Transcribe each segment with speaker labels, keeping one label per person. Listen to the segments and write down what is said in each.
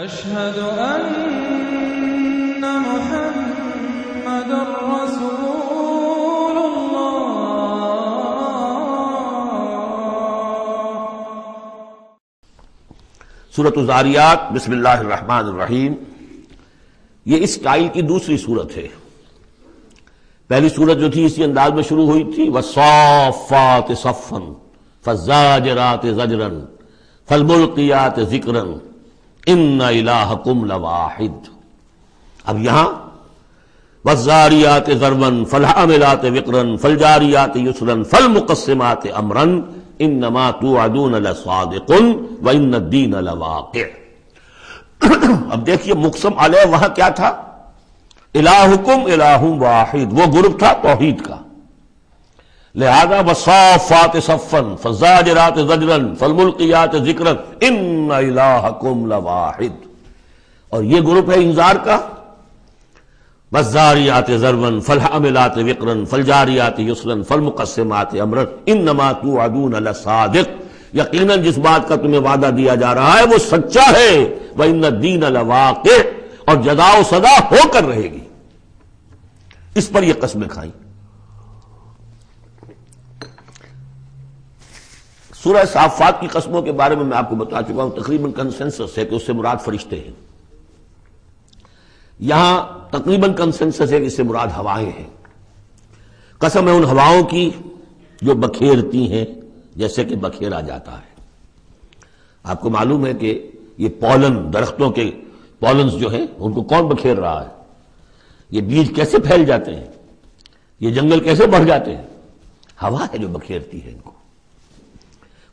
Speaker 1: أشهد أن محمد رسول الله۔
Speaker 2: سورۃ الذاریات بسم اللہ الرحمن الرحیم، یہ اس اسٹائل کی دوسری صورت ہے۔ پہلی صورت جو تھی اسی انداز میں شروع ہوئی تھی، والصافات صفا فالزاجرات زجرا فالملقیات ذکرا ان الہکم لواحد۔ اب یہاں والذاریات ذروا فالحاملات وقرا فالجاریات یسرا فالمقسمات امرا انما توعدون لصادق وان الدین لواقع۔ اب دیکھیے مقسم علیہ وہاں کیا تھا؟ الہکم الہ واحد، وہ گروپ تھا توحید کا، لہذا والصافات صفا فالزاجرات زجرا فالملقیات ذکرا ان الہکم لواحد، اور یہ گروپ ہے انذار کا، والذاریات ذروا فالحاملات وقرا فالجاریات یسرا فالمقسمات امرا انما توعدون لصادق، یقیناً جس بات کا تمہیں وعدہ دیا جا رہا ہے وہ سچا ہے، وان الدین لواقع، اور جزا و سزا ہو کر رہے گی۔ اس پر یہ قسمیں کھائیں۔ سورہ صافات کی قسموں کے بارے میں آپ کو بتا چکا ہوں، تقریباً کنسنسس ہے کہ اس سے مراد فرشتے ہیں۔ یہاں تقریباً کنسنسس ہے کہ اس سے مراد ہوائیں ہیں۔ قسم ہے ان ہواؤں کی جو بکھیرتی ہیں جیسے کہ بکھیرا جاتا ہے۔ آپ کو معلوم ہے کہ یہ پولن، درختوں کے پولنز جو ہیں ان کو کون بکھیر رہا ہے؟ یہ بیج کیسے پھیل جاتے ہیں، یہ جنگل کیسے بڑھ جاتے ہیں؟ ہوا ہے جو بکھیرتی ہے ان کو۔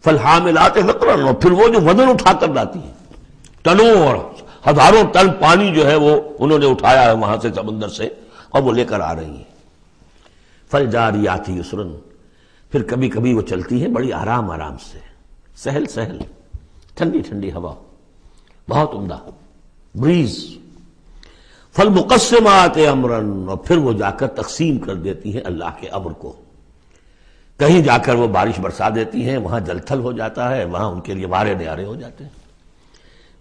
Speaker 2: فالحاملات وقرا، اور پھر وہ جو وزن اٹھا کر لاتی ہیں، ٹنوں اور ہزاروں ٹن پانی جو ہے وہ انہوں نے اٹھایا ہے وہاں سے سمندر سے، اور وہ لے کر آ رہی ہیں۔ فالجاریات یسرا، پھر کبھی کبھی وہ چلتی ہیں بڑی آرام آرام سے، سہل سہل، ٹھنڈی ٹھنڈی ہوا، بہت عمدہ بریز۔ فالمقسمات امرا، اور پھر وہ جا کر تقسیم کر دیتی ہیں اللہ کے امر کو، کہیں جا کر وہ بارش برسا دیتی ہیں، وہاں جل تھل ہو جاتا ہے، وہاں ان کے لیے وارے نیارے ہو جاتے ہیں،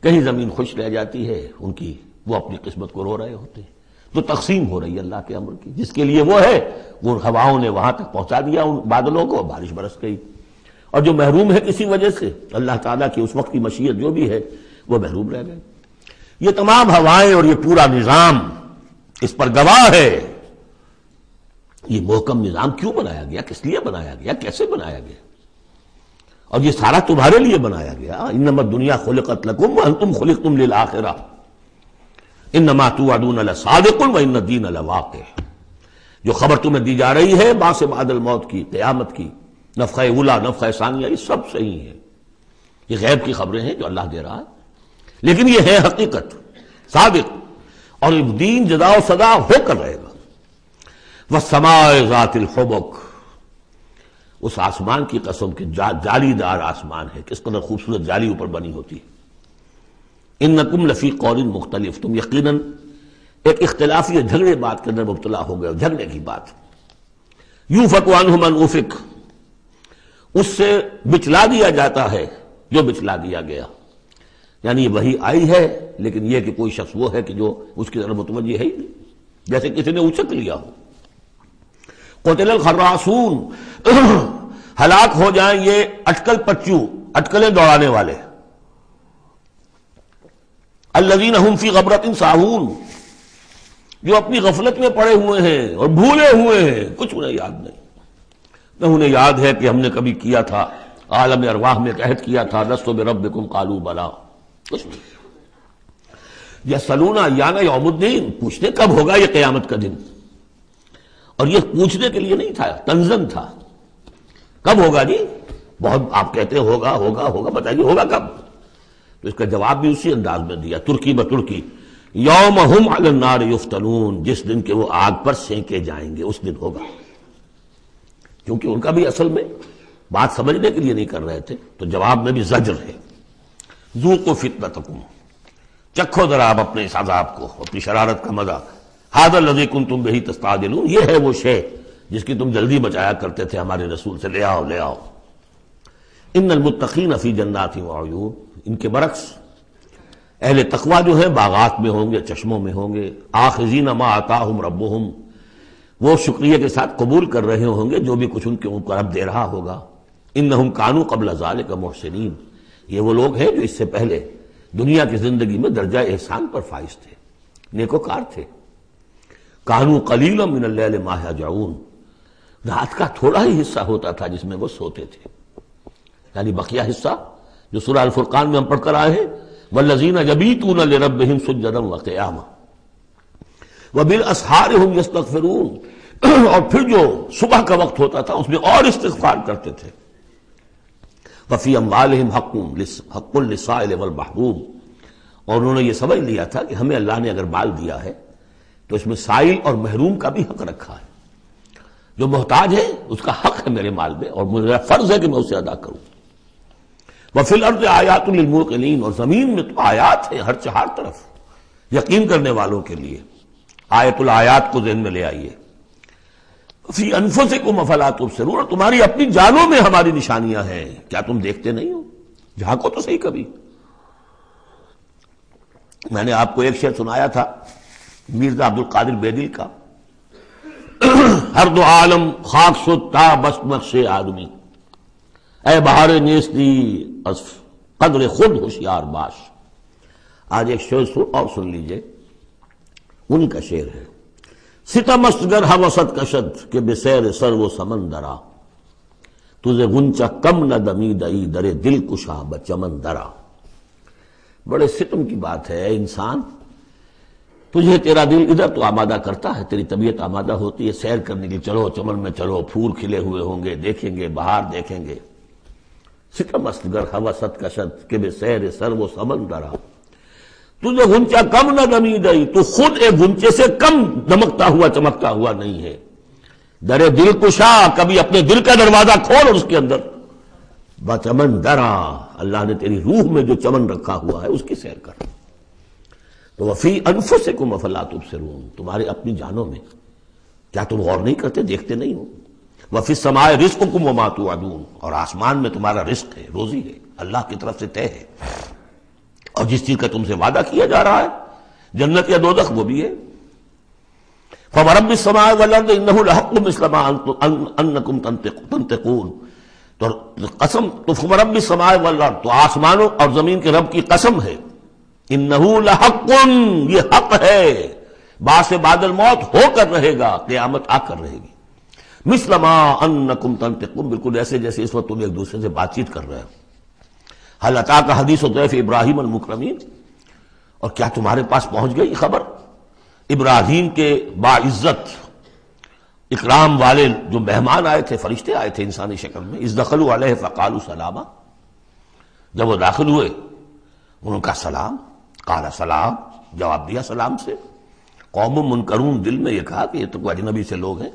Speaker 2: کہیں زمین خشک رہ جاتی ہے ان کی، وہ اپنی قسمت کو رو رہے ہوتے ہیں۔ تو تقسیم ہو رہی ہے اللہ کے امر کی، جس کے لیے وہ ہے وہ ہواؤں نے وہاں تک پہنچا دیا ان بادلوں کو، بارش برس گئی، اور جو محروم ہے کسی وجہ سے اللہ تعالیٰ کی اس وقت کی مشیت جو بھی ہے وہ محروم رہ گئے۔ یہ تمام ہوائیں اور یہ پورا نظام اس پر گواہ ہے۔ یہ محکم نظام کیوں بنایا گیا، کس لیے بنایا گیا، کیسے بنایا گیا، اور یہ سارا تمہارے لیے بنایا گیا۔ انما الدنیا خلقت لکم وانتم خلقتم للآخرہ انما توعدون لصادق وان الدین لواقع۔ جو خبر تمہیں دی جا رہی ہے بعث بعد الموت کی، قیامت کی، نفخہ اولیٰ، نفخہ ثانیہ، یہ سب صحیح ہے، یہ غیب کی خبریں ہیں جو اللہ دے رہا ہے، لیکن یہ ہے حقیقت صادق، اور دین جزا و سزا ہو کر رہے گا۔ والسماء ذات الحبک، اس آسمان کی قسم کہ جالی دار آسمان ہے، کس قدر خوبصورت جالی اوپر بنی ہوتی ہے۔ انکم لفی قول مختلف، تم یقیناً ایک اختلافی جھگڑے بات کے اندر مبتلا ہو گئے، جھگڑے کی بات۔ یوفک عنہ من افک، اس سے بچلا دیا جاتا ہے جو بچلا دیا گیا، یعنی وہی آئی ہے لیکن یہ کہ کوئی شخص وہ ہے کہ جو اس کی طرف متوجہ ہے ہی نہیں، جیسے کسی نے اچک لیا ہو۔ قتل الخراصون، ہلاک ہو جائیں یہ اٹکل پچو، اٹکلیں دوڑانے والے، الذین هم فی غمرۃ ساہون، جو اپنی غفلت میں پڑے ہوئے ہیں اور بھولے ہوئے ہیں، کچھ انہیں یاد نہیں۔ نہ انہیں یاد ہے کہ ہم نے کبھی کیا تھا، عالم ارواح میں عہد کیا تھا، لست بربکم قالوا بلا، کچھ نہیں۔ یسألون ایان یوم الدین، پوچھتے کب ہوگا یہ قیامت کا دن، اور یہ پوچھنے کے لیے نہیں تھا، تنزن تھا، کب ہوگا جی؟ بہت آپ کہتے ہوگا ہوگا ہوگا، بتائیے ہوگا کب؟ تو اس کا جواب بھی اسی انداز میں دیا، ترکی بترکی، یوم ہم علی النار یفتنون، جس دن کے وہ آگ پر سینکے جائیں گے اس دن ہوگا، کیونکہ ان کا بھی اصل میں بات سمجھنے کے لیے نہیں کر رہے تھے، تو جواب میں بھی زجر ہے۔ ذوقوا فتنتکم، چکھو ذرا آپ اپنے اس عذاب کو، اپنی شرارت کا مزہ۔ ھذا الذی کنتم بہ تستعجلون، یہ ہے وہ شے جس کی تم جلدی بچایا کرتے تھے ہمارے رسول سے، لے آؤ لے آؤ۔ ان المتقین فی جنات وعیون، ان کے برعکس اہل تقویٰ جو ہیں باغات میں ہوں گے، چشموں میں ہوں گے، آخذین ما آتاہم ربہم، وہ شکریہ کے ساتھ قبول کر رہے ہوں گے جو بھی کچھ ان کے اوپر رب دے رہا ہوگا۔ انہم کانوا قبل ذالک محسنین، یہ وہ لوگ ہیں جو اس سے پہلے دنیا کی زندگی میں درجہ احسان پر فائز تھے، نیکوکار تھے۔ کانوا قلیلا من اللیل ما یہجعون، رات کا تھوڑا ہی حصہ ہوتا تھا جس میں وہ سوتے تھے، یعنی بقیہ حصہ جو سورہ الفرقان میں ہم پڑھ کر آئے ہیں، والذین یبیتون لربہم سجدا وقیاما وبالاسحار ہم یستغفرون، اور پھر جو صبح کا وقت ہوتا تھا اس میں اور استغفار کرتے تھے۔ وفی اموالہم حق للسائل والمحروم، اور انہوں نے یہ سمجھ لیا تھا کہ ہمیں اللہ نے اگر مال دیا ہے تو اس میں سائل اور محروم کا بھی حق رکھا ہے، جو محتاج ہے اس کا حق ہے میرے مال میں، اور میرا فرض ہے کہ میں اسے ادا کروں۔ وفی الارض آیات للموقنین، اور زمین میں تو آیات ہیں ہر چہار طرف یقین کرنے والوں کے لیے۔ آیت الآیات کو ذہن میں لے آئیے۔ فی انفسکم افلا تبصرون، تمہاری اپنی جانوں میں ہماری نشانیاں ہیں، کیا تم دیکھتے نہیں ہو؟ جھانکو تو صحیح کبھی۔ میں نے آپ کو ایک شعر سنایا تھا مرزا عبد القادر بیدل کا، ہر دو عالم خاک شد تا بس نقش آدمی، اے بہار نیستی از قدر خود ہوشیار باش۔ آج ایک شعر اور سن لیجئے، ان کا شعر ہے، ستم است گر ہوست کشد کہ بسیر سر و سمندرا، تجھے غنچہ کم نہ دمیدئی در دل کشا بچمن درا۔ بڑے ستم کی بات ہے انسان، تجھے تیرا دل ادھر تو آمادہ کرتا ہے، تیری طبیعت آمادہ ہوتی ہے سیر کرنے کی، چلو چمن میں چلو، پھول کھلے ہوئے ہوں گے دیکھیں گے، بہار دیکھیں گے۔ ستم است گر ہوست کشد کہ بسیر سر و سمندرا، تجھے غنچہ کم نہ دمیدئی، تو خود ایک غنچے سے کم دمکتا ہوا چمکتا ہوا نہیں ہے۔ در دل کشا، کبھی اپنے دل کا دروازہ کھول اور اس کے اندر بچمن درا، اللہ نے تیری روح میں جو چمن رکھا ہوا ہے اس کی سیر کر۔ تو وفی انفسکم افلا تبصرون، تمہارے اپنی جانوں میں کیا تم غور نہیں کرتے، دیکھتے نہیں ہو؟ وفی السماء رزقکم وما توعدون، اور آسمان میں تمہارا رزق ہے، روزی ہے، اللہ کی طرف سے طے ہے، اور جس چیز کا تم سے وعدہ کیا جا رہا ہے جنت یا دوزخ وہ بھی ہے۔ فورب السماء والارض انہ لحق مثل ما انکم تنطقون، تو قسم تو فورب السماء والارض، تو آسمانوں اور زمین کے رب کی قسم ہے، انہ لحق، یہ حق ہے، بعث بعد الموت ہو کر رہے گا، قیامت آ کر رہے گی۔ مثل ما انکم تنطقون، بالکل ایسے جیسے اس وقت تم ایک دوسرے سے بات چیت کر رہے ہو۔ حل اتاک حدیث ضیف ابراہیم المکرمین، اور کیا تمہارے پاس پہنچ گئی خبر ابراہیم کے باعزت اکرام والے جو مہمان آئے تھے، فرشتے آئے تھے انسانی شکل میں، اذ دخلوا علیہ فقالوا سلاما، جب وہ داخل ہوئے انہوں نے کہا سلام، قال سلام، جواب دیا سلام سے۔ قوم منکرون، دل میں یہ کہا کہ یہ تو کوئی اجنبی سے لوگ ہیں۔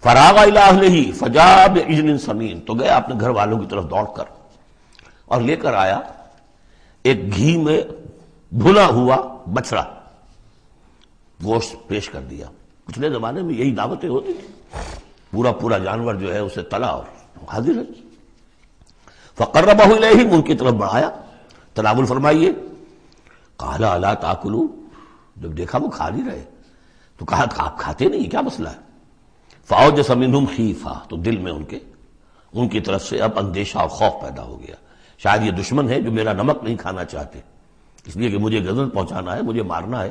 Speaker 2: فراغ الی اہلہ فجاء بعجل سمین، تو گئے اپنے گھر والوں کی طرف دوڑ کر اور لے کر آیا ایک گھی میں بھنا ہوا بچڑا، گوشت پیش کر دیا۔ پچھلے زمانے میں یہی دعوتیں ہوتی تھی، پورا جانور جو ہے اسے تلا اور حاضر ہے۔ فقربہ الیہم، ان کی طرف بڑھایا، تناول فرمائیے۔ قال الا تاکلون، جب دیکھا وہ کھا نہیں رہے تو کہا آپ کھاتے نہیں، کیا مسئلہ ہے؟ فاوجس منہم خیفہ، تو دل میں ان کی طرف سے اب اندیشہ اور خوف پیدا ہو گیا، شاید یہ دشمن ہے جو میرا نمک نہیں کھانا چاہتے، اس لیے کہ مجھے غزل پہنچانا ہے، مجھے مارنا ہے،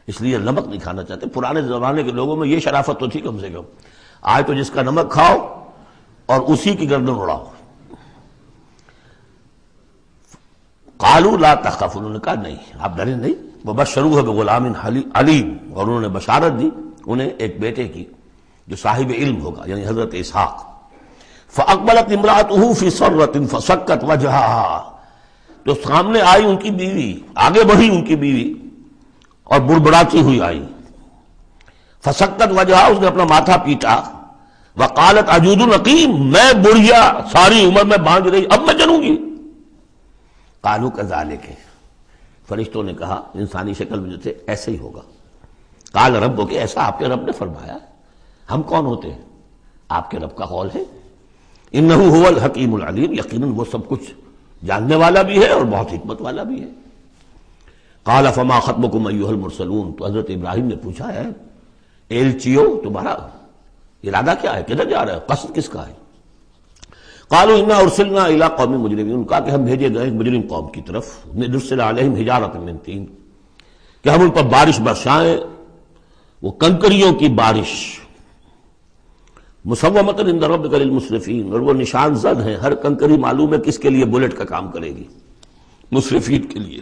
Speaker 2: اس لیے نمک نہیں کھانا چاہتے۔ پرانے زمانے کے لوگوں میں یہ شرافت تو تھی کم سے کم، آج تو جس کا نمک کھاؤ اور اسی کی گردن اڑاؤ۔ قالوا لا تخف، انہوں نے کہا نہیں آپ ڈریں نہیں، وبشروہ بغلام علیم، اور انہوں نے بشارت دی انہیں ایک بیٹے کی جو صاحب علم ہوگا، یعنی حضرت اسحاق۔ فاقبلت امرأته في سرة فسكت وجهها، تو سامنے آئی ان کی بیوی، آگے بڑھی ان کی بیوی اور بڑبڑاتی ہوئی آئی۔ فسكت وجهها، اس نے اپنا ماتھا پیٹا۔ وقالت عجوز نقیم، میں بڑھیا ساری عمر میں باندھ رہی، اب میں جنوں گی۔ قالوا كذلك، فرشتوں نے کہا انسانی شکل میں جو تھے ایسے ہی ہوگا۔ قال ربک، ایسا آپ کے رب نے فرمایا، ہم کون ہوتے ہیں؟ آپ کے رب کا قول ہے۔ انہ هو الحکیم العلیم، یقیناً وہ سب کچھ جاننے والا بھی ہے اور بہت حکمت والا بھی ہے۔ قال فما خطبکم ایھا المرسلون، تو حضرت ابراہیم نے پوچھا ہے ایلچیو تمہارا ارادہ کیا ہے، کدھر جا رہا ہے، قصد کس کا ہے؟ قالوا انا ارسلنا الى قوم مجرمین، کہا کہ ہم بھیجے گئے ایک مجرم قوم کی طرف، نرسل علیہم حجارۃ من طین، کہ ہم ان پر بارش برسائیں، وہ کنکریوں کی بارش، مسومۃ عند ربک للمسرفین، اور وہ نشان زد ہیں، ہر کنکری معلوم ہے کس کے لیے بلٹ کا کام کرے گی، مسرفین کے لیے۔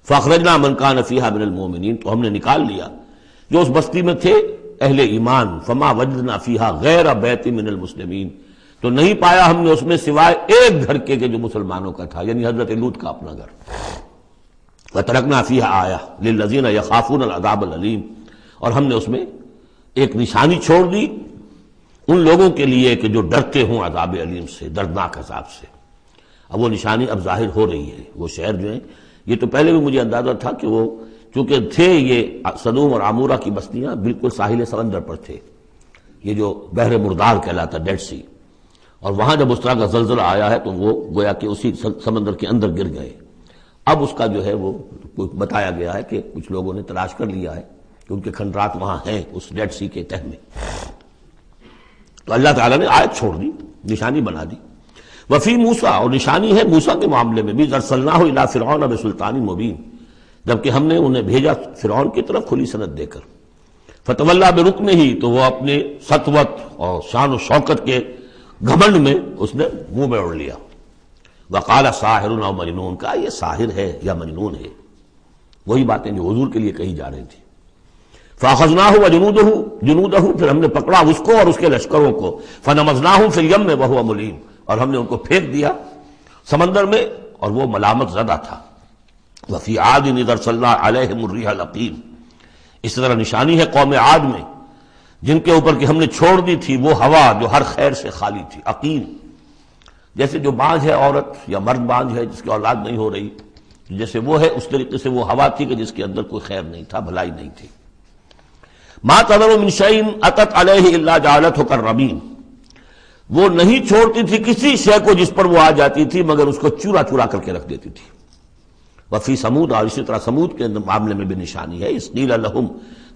Speaker 2: فاخرجنا من کان فیہا من المؤمنین، تو ہم نے نکال لیا جو اس بستی میں تھے اہل ایمان، فما وجدنا فیہا غیر بیت من المسلمین، تو نہیں پایا ہم نے اس میں سوائے ایک گھر کے جو مسلمانوں کا تھا، یعنی حضرت لوط کا اپنا گھر۔ وترکنا فیہا آیہ للذین یخافون العذاب العلیم، اور ہم نے اس میں ایک نشانی چھوڑ دی ان لوگوں کے لیے کہ جو ڈرتے ہوں عذاب علیم سے، دردناک عذاب سے۔ اب وہ نشانی اب ظاہر ہو رہی ہے، وہ شہر جو ہیں، یہ تو پہلے بھی مجھے اندازہ تھا کہ وہ چونکہ تھے یہ سدوم اور عمورہ کی بستیاں بالکل ساحل سمندر پر تھے، یہ جو بحر مردار کہلاتا ڈیڈ سی، اور وہاں جب اس طرح کا زلزلہ آیا ہے تو وہ گویا کہ اسی سمندر کے اندر گر گئے۔ اب اس کا جو ہے وہ بتایا گیا ہے کہ کچھ لوگوں نے تلاش کر لیا ہے کہ ان کے کھنڈرات وہاں ہیں اس ڈیڈ سی کے تہہ میں، تو اللہ تعالیٰ نے آیت چھوڑ دی، نشانی بنا دی۔ وفی موسیٰ، اور نشانی ہے موسیٰ کے معاملے میں بھی، ارسلناہ الی فرعون بسلطان مبین، جبکہ ہم نے انہیں بھیجا فرعون کی طرف کھلی سند دے کر۔ فتولی برکنہ، تو وہ اپنے سطوت اور شان و شوکت کے گھمنڈ میں اس نے منہ میں اڑ لیا۔ وقال ساحر او مجنون، کہا یہ ساحر ہے یا مجنون ہے، وہی باتیں جو حضور کے لیے کہی جا رہی تھی۔ فاخذناہ وجنودہ، پھر ہم نے پکڑا اس کو اور اس کے لشکروں کو، فنبذناہم فی الیم وہو ملیم، اور ہم نے ان کو پھینک دیا سمندر میں اور وہ ملامت زدہ تھا۔ وفی عاد اذ ارسلنا علیہم الریح العقیم، اس طرح نشانی ہے قوم عاد میں جن کے اوپر کہ ہم نے چھوڑ دی تھی وہ ہوا جو ہر خیر سے خالی تھی، عقیم، جیسے جو بانجھ ہے عورت یا مرد بانجھ ہے جس کی اولاد نہیں ہو رہی، جیسے وہ ہے اس طریقے سے وہ ہوا تھی کہ جس کے اندر کوئی خیر نہیں تھا، بھلائی نہیں تھی۔ ما تذر من شیء اتت علیہ الا جعلتہ کالرمیم، وہ نہیں چھوڑتی تھی کسی شے کو جس پر وہ آ جاتی تھی مگر اس کو چورا چورا کر کے رکھ دیتی تھی۔ وفی سمود، اور اسی طرح سمود کے معاملے میں بھی نشانی ہے، اذ قیل لہم،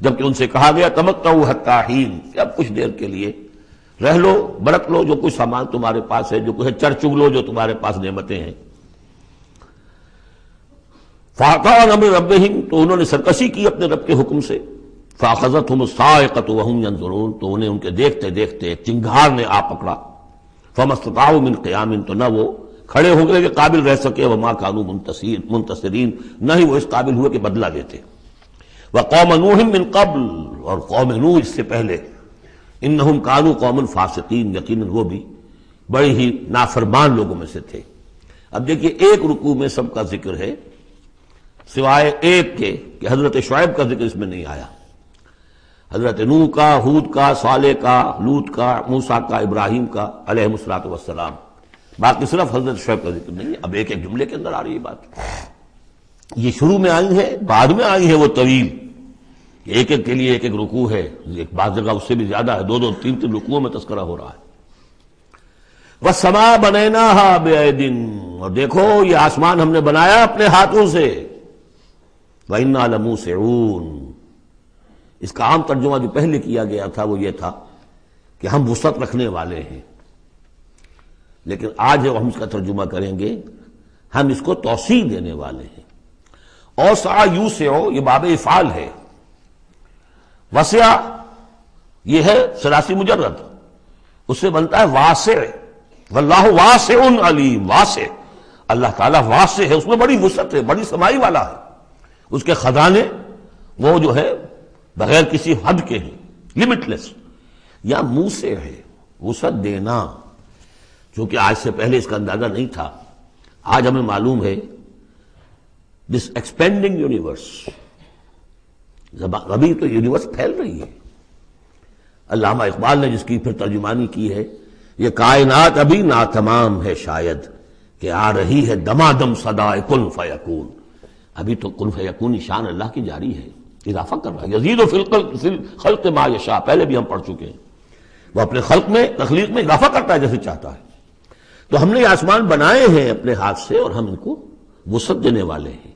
Speaker 2: جبکہ ان سے کہا گیا تمتعوا حتی حین، کہ اب کچھ دیر کے لیے رہ لو، برت لو جو کچھ سامان تمہارے پاس ہے، جو کچھ چر چگ لو جو تمہارے پاس نعمتیں ہیں۔ فَأَطَاعُوا عَنْ أَمْرِ رَبِّهِمْ، تو انہوں نے سرکشی کی اپنے رب کے حکم سے۔ فَأَخَذَتْهُمُ الصَّاعِقَةُ وَهُمْ يَنظُرُونَ، تو انہیں ان کے دیکھتے دیکھتے ایک چنگھار نے آ پکڑا۔ فَمَا اسْتَطَاعُوا مِنْ قِيَامٍ، تو نہ وہ کھڑے ہوں گے کہ قابل رہ سکے، وَمَا كَانُوا مُنْتَصِرِينَ، نہ ہی وہ اس قابل ہوئے کہ بدلہ دیتے۔ وَقَوْمَ نُوحٍ مِّن قَبْلُ، اور قوم نوح اس سے پہلے، انہم کانوا قوما فاسقین، یقیناً وہ بھی بڑے ہی نافرمان لوگوں میں سے تھے۔ اب دیکھیے ایک رکوع میں سب کا ذکر ہے سوائے ایک کے کہ حضرت شعیب کا ذکر اس میں نہیں آیا، حضرت نوح کا، ہود کا، صالح کا، لوط کا، موسیٰ کا، ابراہیم کا علیہم الصلوۃ والسلام، باقی صرف حضرت شعیب کا ذکر نہیں ہے۔ اب ایک ایک جملے کے اندر آ رہی ہے بات، یہ شروع میں آئی ہے، بعد میں آئی ہے وہ طویل، ایک ایک کے لیے ایک ایک رکوع ہے، ایک بعض جگہ اس سے بھی زیادہ ہے، دو دو تین تین رکوعوں میں تذکرہ ہو رہا ہے۔ وَالسَّمَاءَ بَنَيْنَاهَا بِأَيْدٍ، اور دیکھو یہ آسمان ہم نے بنایا اپنے ہاتھوں سے، وَإِنَّا لَمُوسِعُونَ، اس کا عام ترجمہ جو پہلے کیا گیا تھا وہ یہ تھا کہ ہم وسعت رکھنے والے ہیں، لیکن آج ہم اس کا ترجمہ کریں گے ہم اس کو توسیع دینے والے ہیں۔ اوسع یوسع، یہ باب افعال ہے، وسع یہ ہے ثلاثی مجرد، اس سے بنتا ہے واسع، واللہ واسع علیم، واسع، اللہ تعالیٰ واسع ہے، اس میں بڑی وسعت ہے، بڑی سمائی والا ہے، اس کے خزانے وہ جو ہے بغیر کسی حد کے ہیں، لمٹ لیس۔ یا موسع ہے، وسعت دینا، چونکہ آج سے پہلے اس کا اندازہ نہیں تھا، آج ہمیں معلوم ہے دس ایکسپینڈنگ یونیورس، ابھی تو یونیورس پھیل رہی ہے۔ علامہ اقبال نے جس کی پھر ترجمانی کی ہے، یہ کائنات ابھی ناتمام ہے شاید کہ آ رہی ہے دمادم صدائے کن فیکون، ابھی تو کن فیکون شان اللہ کی جاری ہے، اضافہ کر رہا ہے، یزید فی الخلق ما یشاء، پہلے بھی ہم پڑھ چکے ہیں، وہ اپنے خلق میں، تخلیق میں اضافہ کرتا ہے جیسے چاہتا ہے۔ تو ہم نے یہ آسمان بنائے ہیں اپنے ہاتھ سے اور ہم ان کو وسعت دینے والے ہیں،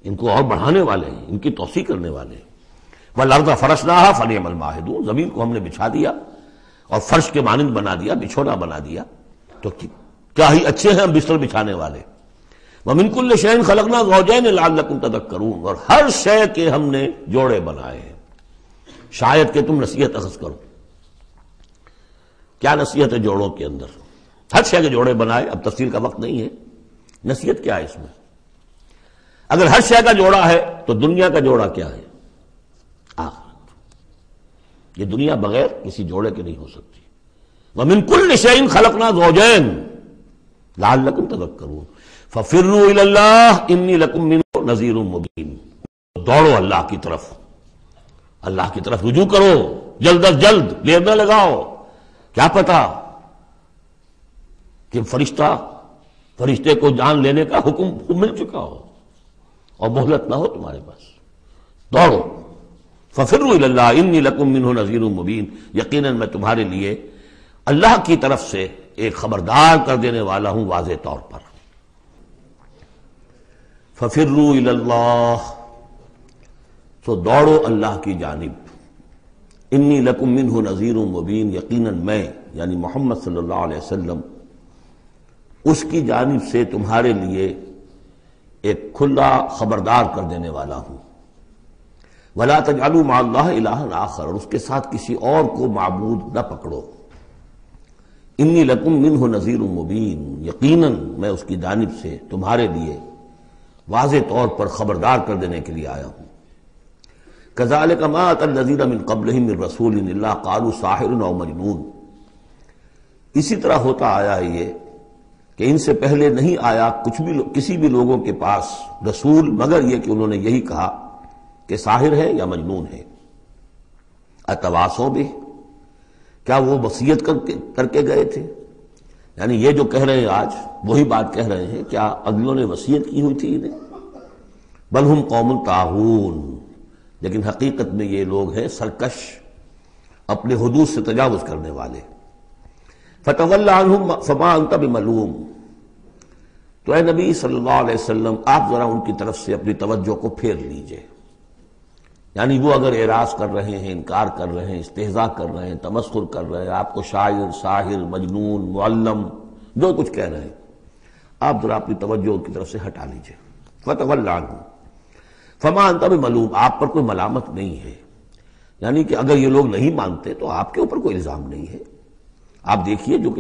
Speaker 2: ان کو اور بڑھانے والے ہیں، ان کی توسیع کرنے والے ہیں۔ وَالْأَرْضَ فَرَشْنَاهَا فَنِعْمَ الْمَاهِدُونَ، زمین کو ہم نے بچھا دیا اور فرش کے مانند بنا دیا، بچھونا بنا دیا، تو کیا ہی اچھے ہیں ہم بستر بچھانے والے۔ وَمِن كُلِّ شَيْءٍ خَلَقْنَا زَوْجَيْنِ لَعَلَّكُمْ تَذَكَّرُونَ، اور ہر شے کے ہم نے جوڑے بنائے ہیں شاید کہ تم نصیحت اخذ کرو۔ کیا نصیحت ہے جوڑوں کے اندر؟ ہر شے کے جوڑے بنائے، اب تفصیل کا وقت نہیں ہے۔ نصیحت کیا ہے اس میں؟ اگر ہر شے کا جوڑا ہے تو دنیا کا جوڑا کیا ہے؟ آخرت۔ یہ دنیا بغیر کسی جوڑے کے نہیں ہو سکتی۔ وَمِن كُلِّ شَيْءٍ خَلَقْنَا زَوْجَيْنِ لَعَلَّكُمْ تَذَكَّرُونَ فَفِرُّوا إِلَى اللَّهِ إِنِّي لَكُمْ مِنْهُ نَذِيرٌ مُبِينٌ، دوڑو اللہ کی طرف، اللہ کی طرف رجوع کرو، جلد از جلد، دیر نہ لگاؤ۔ کیا پتا کہ فرشتے کو جان لینے کا حکم مل چکا ہو اور مہلت نہ ہو تمہارے پاس، دوڑو۔ فَفِرُّوا إِلَى اللَّهِ إِنِّي لَكُمْ مِنْهُ نَذِيرٌ مُبِينٌ، یقیناً میں تمہارے لیے اللہ کی طرف سے ایک خبردار کر دینے والا ہوں واضح طور پر۔ فَفِرُّوا إِلَى اللَّهِ، تو دوڑو اللہ کی جانب۔ انی لکم منہ نذیر مبین، یقیناً میں یعنی محمد صلی اللہ علیہ وسلم اس کی جانب سے تمہارے لیے ایک کھلا خبردار کر دینے والا ہوں۔ ولا تجعلوا مع اللہ الہا آخر، اور اس کے ساتھ کسی اور کو معبود نہ پکڑو۔ انی لکم منہ نذیر مبین، یقیناً میں اس کی جانب سے تمہارے لیے واضح طور پر خبردار کر دینے کے لیے آیا ہوں۔ کذالک ما اتی الذین من قبلہم من رسول الا قالوا ساحر او مجنون، اسی طرح ہوتا آیا ہے یہ کہ ان سے پہلے نہیں آیا کسی بھی لوگوں کے پاس رسول مگر یہ کہ انہوں نے یہی کہا کہ ساحر ہے یا مجنون ہے۔ اتواصوا بہ، کیا وہ وصیت کر کے گئے تھے؟ یعنی یہ جو کہہ رہے ہیں آج وہی بات کہہ رہے ہیں، کیا اگلوں نے وصیت کی ہوئی تھی انہیں؟ بل ہم قوم طاغون، لیکن حقیقت میں یہ لوگ ہیں سرکش، اپنے حدود سے تجاوز کرنے والے۔ فتول عنہم فما انت بملوم، تو اے نبی صلی اللہ علیہ وسلم آپ ذرا ان کی طرف سے اپنی توجہ کو پھیر لیجئے۔ یعنی وہ اگر اعراض کر رہے ہیں، انکار کر رہے ہیں، استہزاء کر رہے ہیں، تمسخر کر رہے ہیں، آپ کو شاعر، ساحر، مجنون، معلم جو کچھ کہہ رہے ہیں، آپ ذرا اپنی توجہ ان کی طرف سے ہٹا لیجئے۔ فتول عنہم فما انت بملوم، آپ پر کوئی ملامت نہیں ہے، یعنی کہ اگر یہ لوگ نہیں مانتے تو آپ کے اوپر کوئی الزام نہیں ہے۔ آپ دیکھیے جو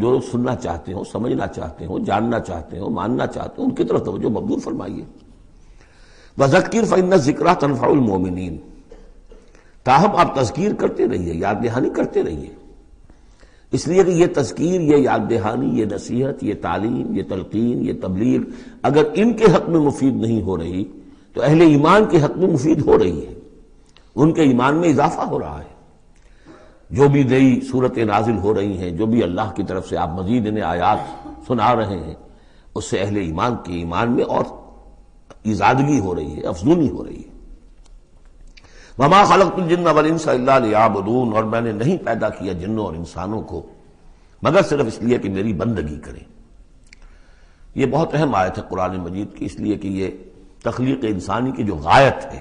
Speaker 2: لوگ سننا چاہتے ہو، سمجھنا چاہتے ہو، جاننا چاہتے ہو، ماننا چاہتے ہو، ان کی طرف توجہ مبذول فرمائیے۔ وذکر فإن الذکریٰ تنفع المؤمنین، تاہم آپ تذکیر کرتے رہیے، یاد دہانی کرتے رہیے، اس لیے کہ یہ تذکیر، یہ یاد دہانی، یہ نصیحت، یہ تعلیم، یہ تلقین، یہ تبلیغ اگر ان کے حق میں مفید نہیں ہو رہی تو اہل ایمان کے حق میں مفید ہو رہی ہے، ان کے ایمان میں اضافہ ہو رہا ہے۔ جو بھی نئی صورتیں نازل ہو رہی ہیں، جو بھی اللہ کی طرف سے آپ مزید انہیں آیات سنا رہے ہیں، اس سے اہل ایمان کے ایمان میں اور ازادگی ہو رہی ہے، افزونی ہو رہی ہے۔ وما خلقت الجن والانس الا لیعبدون، اور میں نے نہیں پیدا کیا جنوں اور انسانوں کو مگر صرف اس لیے کہ میری بندگی کریں۔ یہ بہت اہم آیت ہے قرآن مجید کی، اس لیے کہ یہ تخلیق انسانی کی جو غایت ہے۔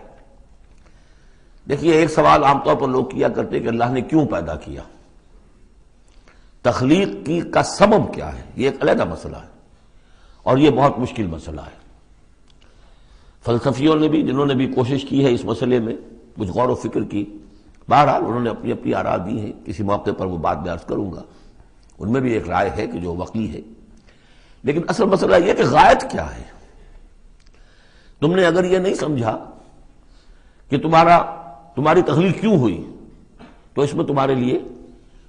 Speaker 2: دیکھیے ایک سوال عام طور پر لوگ کیا کرتے ہیں کہ اللہ نے کیوں پیدا کیا، تخلیق کی کا سبب کیا ہے؟ یہ ایک علیحدہ مسئلہ ہے اور یہ بہت مشکل مسئلہ ہے۔ فلسفیوں نے بھی، جنہوں نے بھی کوشش کی ہے اس مسئلے میں کچھ غور و فکر کی، بہرحال انہوں نے اپنی اپنی آراء دی ہیں، کسی موقع پر وہ بات میں عرض کروں گا، ان میں بھی ایک رائے ہے کہ جو وقی ہے۔ لیکن اصل مسئلہ یہ کہ غایت کیا ہے؟ تم نے اگر یہ نہیں سمجھا کہ تمہاری تخلیق کیوں ہوئی تو اس میں تمہارے لیے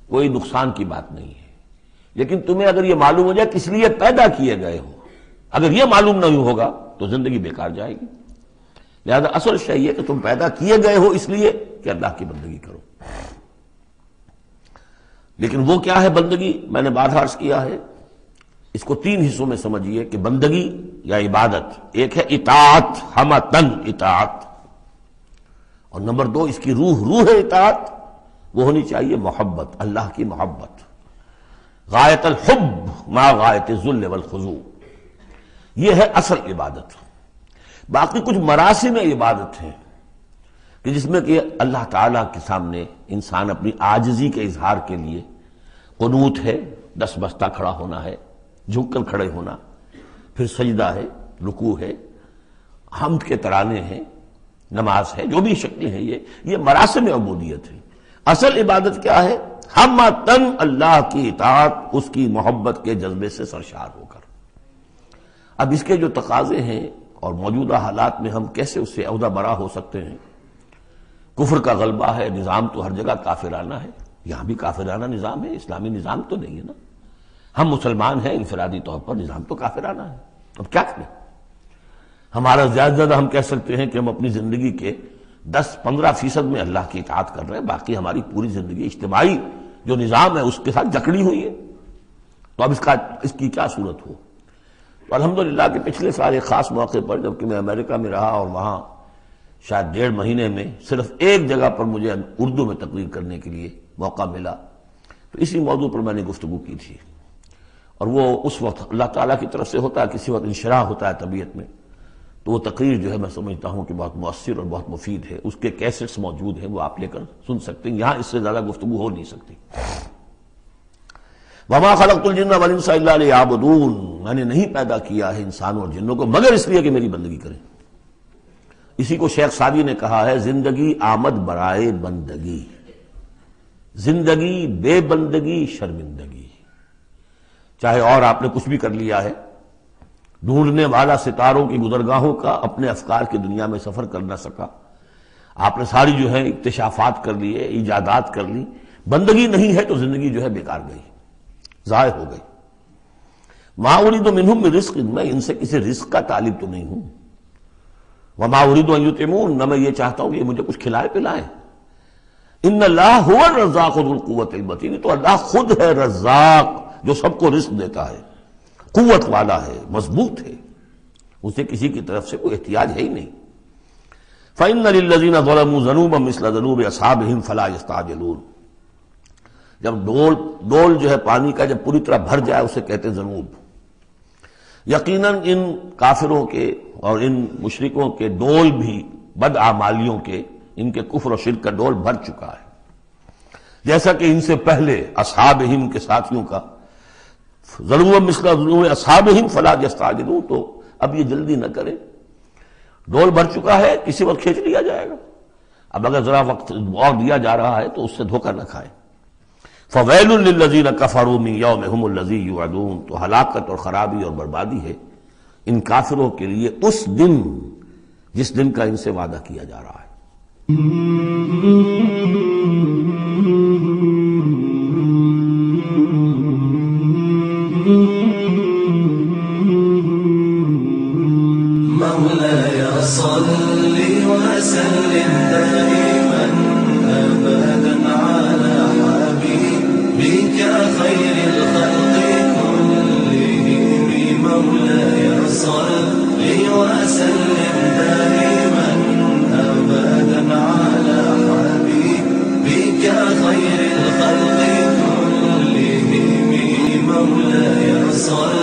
Speaker 2: کوئی نقصان کی بات نہیں ہے، لیکن تمہیں اگر یہ معلوم ہو جائے کس لیے پیدا کیے گئے ہو، اگر یہ معلوم نہیں ہوگا تو زندگی بیکار جائے گی۔ لہذا اصل شے یہ کہ تم پیدا کیے گئے ہو اس لیے کہ اللہ کی بندگی کرو۔ لیکن وہ کیا ہے بندگی؟ میں نے بار عرض کیا ہے، اس کو تین حصوں میں سمجھیے کہ بندگی یا عبادت، ایک ہے اطاعت، حمتن اطاعت، اور نمبر دو اس کی روح اطاعت، وہ ہونی چاہیے محبت، اللہ کی محبت۔ غایت الحب ما غایت الذل والخضوع، یہ ہے اصل عبادت۔ باقی کچھ مراسم عبادت ہیں کہ جس میں کہ اللہ تعالیٰ کے سامنے انسان اپنی عاجزی کے اظہار کے لیے قنوت ہے، دس بستہ کھڑا ہونا ہے، جھک کر کھڑے ہونا، پھر سجدہ ہے، رکوع ہے، حمد کے ترانے ہیں، نماز ہے، جو بھی شکلیں ہیں، یہ مراسم عبودیت ہے۔ اصل عبادت کیا ہے؟ ہمتن اللہ کی اطاعت، اس کی محبت کے جذبے سے سرشار ہو کر۔ اب اس کے جو تقاضے ہیں اور موجودہ حالات میں ہم کیسے اس سے عہدہ برا ہو سکتے ہیں؟ کفر کا غلبہ ہے، نظام تو ہر جگہ کافرانہ ہے، یہاں بھی کافرانہ نظام ہے، اسلامی نظام تو نہیں ہے نا۔ ہم مسلمان ہیں، انفرادی طور پر نظام تو کافرانہ ہے، اب کیا کریں؟ ہمارا زیادہ زیادہ ہم کہہ سکتے ہیں کہ ہم اپنی زندگی کے 10-15% میں اللہ کی اطاعت کر رہے ہیں، باقی ہماری پوری زندگی اجتماعی جو نظام ہے اس کے ساتھ جکڑی ہوئی ہے۔ تو اب اس کی کیا صورت ہو؟ تو الحمدللہ کہ پچھلے سال ایک خاص موقع پر جبکہ میں امریکہ میں رہا اور وہاں شاید 1.5 مہینے میں صرف ایک جگہ پر مجھے اردو میں تقریر کرنے کے لیے موقع ملا، تو اسی موضوع پر میں نے گفتگو کی تھی، اور وہ اس وقت اللہ تعالیٰ کی طرف سے ہوتا ہے، کسی وقت انشراح ہوتا ہے طبیعت میں، تو وہ تقریر جو ہے میں سمجھتا ہوں کہ بہت مؤثر اور بہت مفید ہے۔ اس کے کیسٹس موجود ہیں، وہ آپ لے کر سن سکتے ہیں، یہاں اس سے زیادہ گفتگو ہو نہیں سکتی۔ وَمَا خَلَقْتُ الْجِنَّ وَالْإِنسَ إِلَّا لِيَعْبُدُونِ، میں نے نہیں پیدا کیا ہے انسانوں اور جنوں کو مگر اس لیے کہ میری بندگی کریں۔ اسی کو شیخ سعدی نے کہا ہے، زندگی آمد برائے بندگی، زندگی بے بندگی شرمندگی۔ چاہے اور آپ نے کچھ بھی کر لیا ہے، ڈھونڈنے والا ستاروں کی گزرگاہوں کا اپنے افکار کی دنیا میں سفر کر نہ سکا، آپ نے ساری جو ہے اکتشافات کر لیے، ایجادات کر لی، بندگی نہیں ہے تو زندگی جو ہے بیکار گئی، ضائع ہو گئی۔ ما اريد منهم من رزق، میں ان سے کسی رزق کا طالب تو نہیں ہوں۔ وما اريد ان يطعمون، نہ میں یہ چاہتا ہوں کہ یہ مجھے کچھ کھلائے پلائیں۔ ان اللہ هو الرزاق ذو القوة المتین، تو اللہ خود ہے رزاق جو سب کو رزق دیتا ہے، قوت والا ہے، مضبوط ہے، اسے کسی کی طرف سے کوئی احتیاج ہے ہی نہیں۔ فَإِنَّ لِلَّذِينَ ظَلَمُوا ذَنُوبًا مِثْلَ ذَنُوبِ أَصْحَابِهِمْ فَلَا يَسْتَعْجِلُونَ۔ جب ڈول جو ہے پانی کا جب پوری طرح بھر جائے اسے کہتے ہیں ذنوب۔ یقیناً ان کافروں کے اور ان مشرکوں کے ڈول بھی بدعمالیوں کے، ان کے کفر و شرک کا ڈول بھر چکا ہے، جیسا کہ ان سے پہلے اصحابہم کے ساتھیوں کا ذنوب مثل ذنوب اصحابہم فلا یستعجلون، تو اب یہ جلدی نہ کریں، ڈول بھر چکا ہے، کسی وقت کھینچ لیا جائے گا، اب اگر ذرا وقت اور دیا جا رہا ہے تو اس سے دھوکہ نہ کھائیں۔ فویل للذین کفروا من یومہم الذی یوعدون، تو ہلاکت اور خرابی اور بربادی ہے ان کافروں کے لیے اس دن جس دن کا ان سے وعدہ کیا جا رہا ہے۔
Speaker 1: مولاي صل وسلم دائما أبدا على حبيبك خير الخلق كلهم، مولاي صل وسلم دائما أبدا على حبيبك خير الخلق كلهم، مولاي صل